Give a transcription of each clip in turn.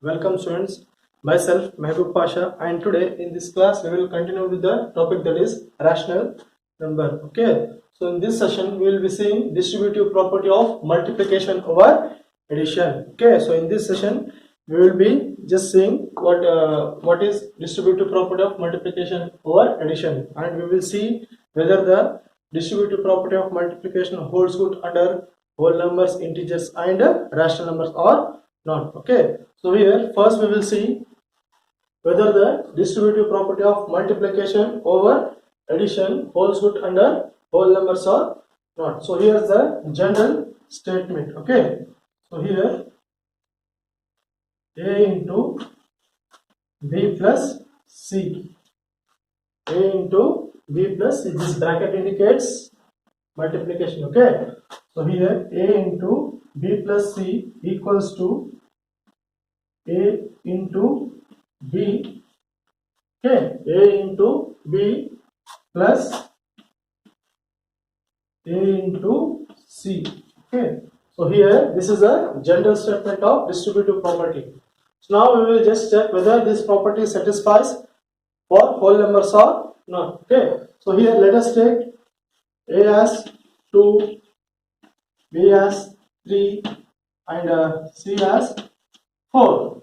Welcome students, myself Mehboob Pasha, and today in this class we will continue with the topic that is rational number. Okay, so in this session we will be seeing distributive property of multiplication over addition. Okay, so in this session we will be just seeing what is distributive property of multiplication over addition, and we will see whether the distributive property of multiplication holds good under whole numbers, integers and rational numbers or not. Okay, so here first we will see whether the distributive property of multiplication over addition holds good under whole numbers or not. So here is the general statement. Okay, so here a into b plus c, a into b plus c, this bracket indicates multiplication. Okay, so here a into b plus c equals to a into b. Okay, a into b plus a into c. Okay, so here this is a general statement of distributive property. So now we will just check whether this property satisfies for whole numbers or not. Okay, so here let us take a as 2, b as 3 and c as 4.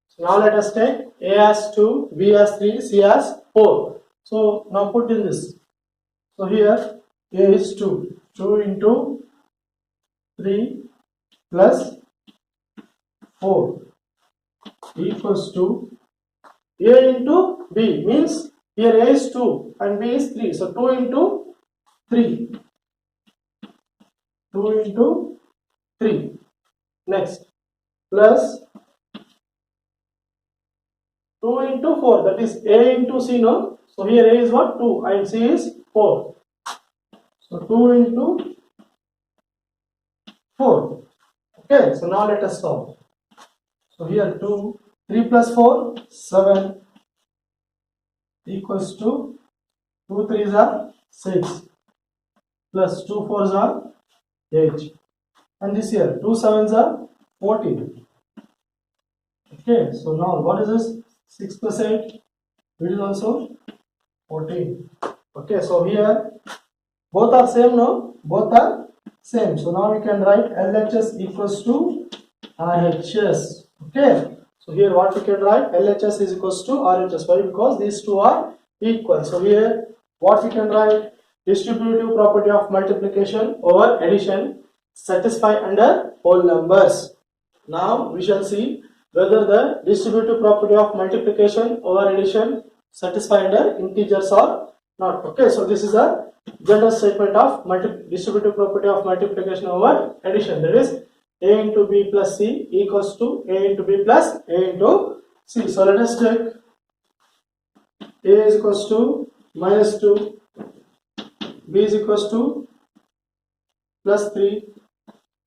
So now let us take a as 2, b as 3, c as 4. So now put in this. So here a is 2. 2 into 3 plus 4 equals to a into b, means here a is 2 and b is 3. So 2 into 3. 2 into 3. Next, plus 2 into 4, that is a into c, no? So here a is what? 2 and c is 4. So 2 into 4. Okay, so now let us solve. So here 3 plus 4, 7 equals to 2 3s are 6 plus 2 4s are 8. And this here 2 7s are 14. Okay, so now what is this? 6 plus 8, it is also 14. Okay, so here both are same, no? Both are same. So now we can write LHS equals to RHS. Okay, so here what we can write, LHS is equals to RHS. Why? Because these two are equal. So here what we can write, distributive property of multiplication over addition satisfy under whole numbers. Now we shall see whether the distributive property of multiplication over addition satisfy under integers or not. Okay, so this is a general statement of distributive property of multiplication over addition, that is a into b plus c equals to a into b plus a into c. So let us take a is equals to minus 2, b is equals to plus 3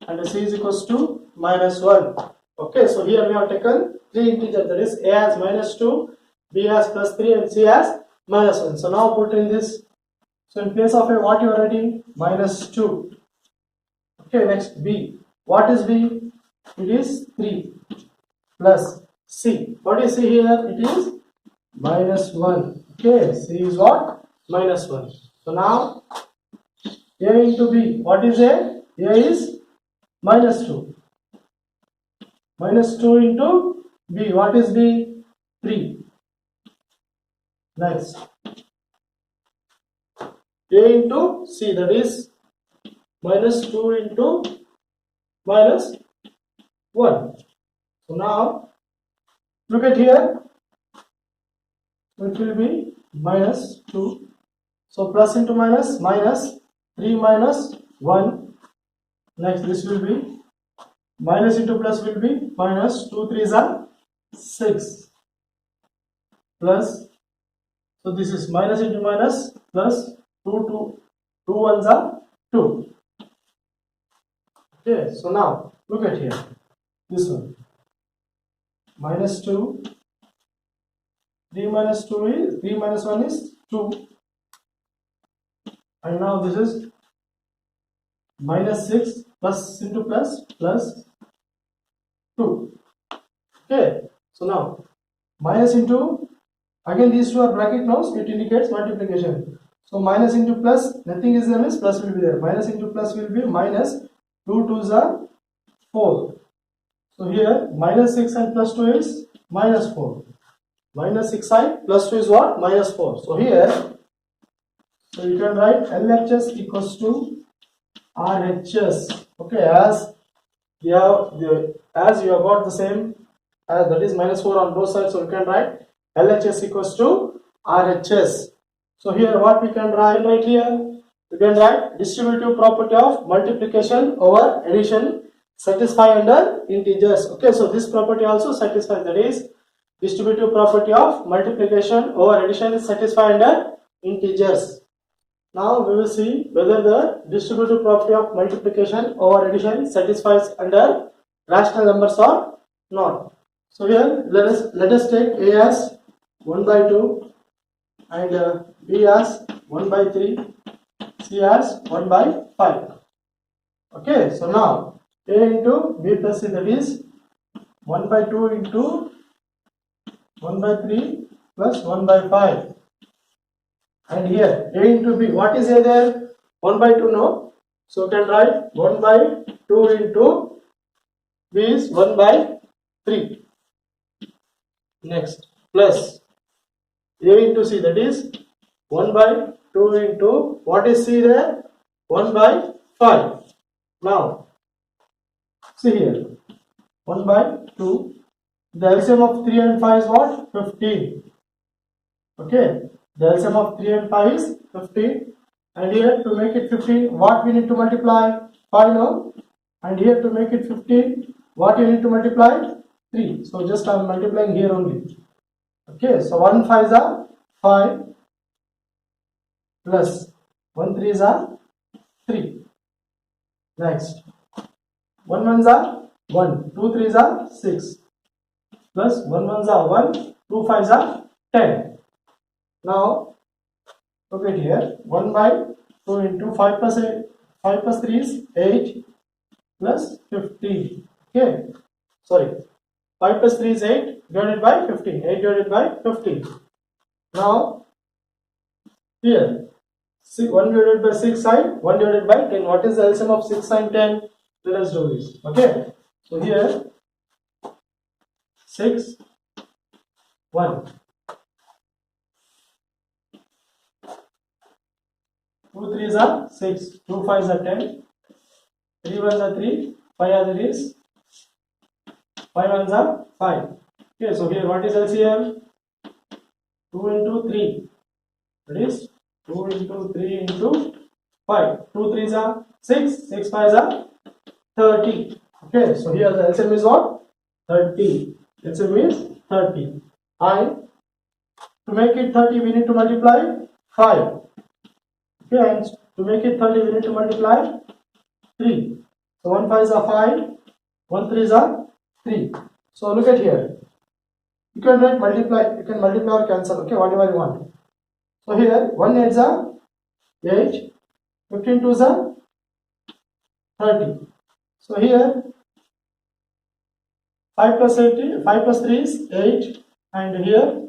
and c is equals to minus 1. Okay, so here we have taken three integers, that is a as minus 2, b as plus 3 and c as minus 1. So now put in this. So in place of a, what you are writing? Minus 2. Okay, next b. What is b? It is 3 plus c. What is c here? It is minus 1. Okay, c is what? Minus 1. So now a into b. What is a? A is minus 2. Minus 2 into b. What is b? 3. Next, a into c, that is minus 2 into minus 1. So now look at here, it will be minus 2. So plus into minus, minus 3 minus 1. Next this will be minus into plus will be minus 2 3s are 6 plus, so this is minus into minus plus 2 1s are 2. Okay, so now look at here, this one minus 2, 3 minus 2 is 3 minus 1 is 2, and now this is minus 6 plus into plus plus 2. Okay, so now minus into, again these two are bracket now, so it indicates multiplication. So minus into plus, nothing is there, means plus will be there. Minus into plus will be minus 2 2s are 4. So here minus 6 and plus 2 is minus 4. Minus 6 and plus 2 is what? Minus 4. So here, so you can write LHS equals to RHS. Okay, as you have got the same, that is minus 4 on both sides, so you can write LHS equals to RHS. So here what we can write right here, we can write distributive property of multiplication over addition satisfy under integers. Okay, so this property also satisfies, that is distributive property of multiplication over addition is satisfied under integers. Now we will see whether the distributive property of multiplication over addition satisfies under rational numbers or not. So here let us take A as 1 by 2 and B as 1 by 3, C as 1 by 5. Okay, so now A into B plus C, that is 1 by 2 into 1 by 3 plus 1 by 5. And here A into B, what is A there? 1 by 2, no? So you can write 1 by 2 into B is 1 by 3. Next, plus A into C, that is 1 by 2 into, what is C there? 1 by 5. Now, see here, 1 by 2, the LCM of 3 and 5 is what? 15. Okay, the LCM of 3 and 5 is 15. And here to make it 15, what we need to multiply? 5 now. And here to make it 15, what you need to multiply? 3. So just I am multiplying here only. Okay, so 1 5s are 5 plus 1 3s are 3. Next, 1 1s are 1, 2 3s are 6 plus 1 1s are 1, 2 5s are 10. Now look at here, 1 by 2 into 5 plus 8, 5 plus 3 is 8 plus 15. Okay, sorry, 5 plus 3 is 8 divided by 15, 8 divided by 15. Now here 1 divided by 6 and 1 divided by 10. What is the LCM of 6 and 10? Let us do this. Okay, so here 6 1, 2 3s are 6, 2 5s are 10, 3 1s are 3, 5 as it is, 5 1s are 5. Okay, so here what is LCM? 2 into 3, that is 2 into 3 into 5. 2 3s are 6, 6 5s are 30. Okay, so here the LCM is what? 30. LCM is 30. And to make it 30, we need to multiply 5. Okay, and to make it 30, we need to multiply 3. So 1 5s are 5, 1 3s are 3. So look at here. You can write multiply, you can multiply or cancel, okay, whatever you want. So here 1 8s are 8, 15 2s are 30. So here 5 plus 8, 5 plus 3 is 8 and here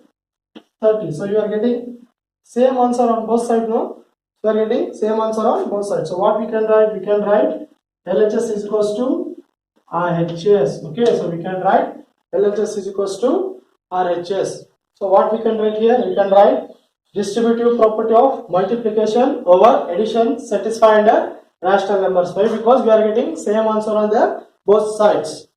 30. So you are getting same answer on both sides, no? You are getting same answer on both sides. So what we can write? We can write LHS is equals to RHS. Okay, so we can write LHS is equals to RHS. So what we can write here? We can write distributive property of multiplication over addition satisfy under rational numbers. Why? Because we are getting same answer on the both sides.